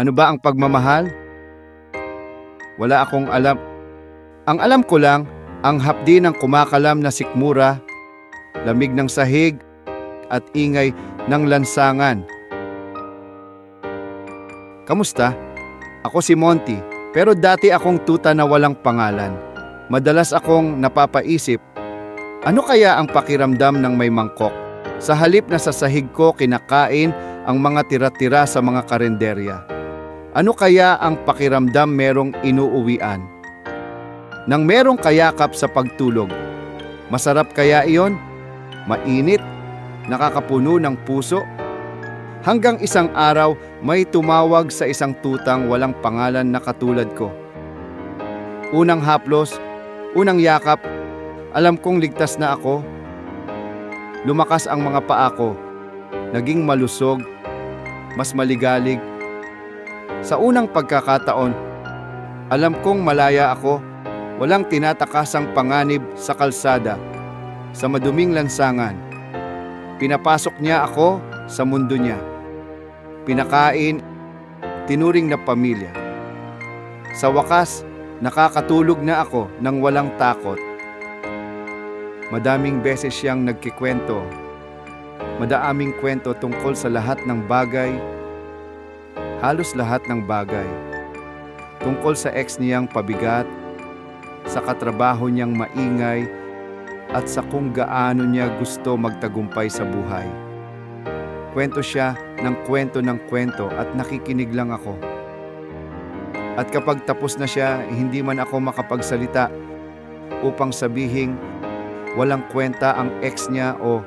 Ano ba ang pagmamahal? Wala akong alam. Ang alam ko lang, ang hapdi ng kumakalam na sikmura, lamig ng sahig, at ingay ng lansangan. Kamusta? Ako si Monty, pero dati akong tuta na walang pangalan. Madalas akong napapaisip, ano kaya ang pakiramdam ng may mangkok? Sa halip na sa sahig ko kinakain ang mga tira-tira sa mga karenderya. Ano kaya ang pakiramdam merong inuuwian? Nang merong kayakap sa pagtulog. Masarap kaya iyon? Mainit? Nakakapuno ng puso? Hanggang isang araw may tumawag sa isang tutang walang pangalan na katulad ko. Unang haplos, unang yakap, alam kong ligtas na ako. Lumakas ang mga paa ko, naging malusog, mas maligalig. Sa unang pagkakataon, alam kong malaya ako, walang tinatakasang panganib sa kalsada, sa maduming lansangan. Pinapasok niya ako sa mundo niya. Pinakain, tinuring na pamilya. Sa wakas, nakakatulog na ako nang walang takot. Madaming beses siyang nagkikwento. Madaaming kwento tungkol sa lahat ng bagay, halos lahat ng bagay. Tungkol sa ex niyang pabigat, sa katrabaho niyang maingay, at sa kung gaano niya gusto magtagumpay sa buhay. Kwento siya ng kwento at nakikinig lang ako. At kapag tapos na siya, hindi man ako makapagsalita upang sabihing walang kwenta ang ex niya o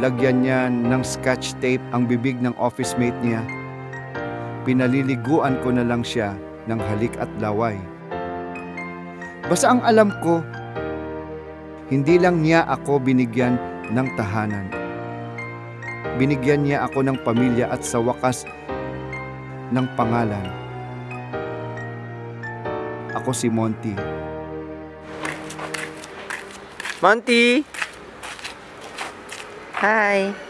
lagyan niya ng scotch tape ang bibig ng office mate niya. Pinaliliguan ko na lang siya ng halik at laway. Basta ang alam ko, hindi lang niya ako binigyan ng tahanan. Binigyan niya ako ng pamilya at sa wakas ng pangalan. Ako si Monty. Monty! Hi!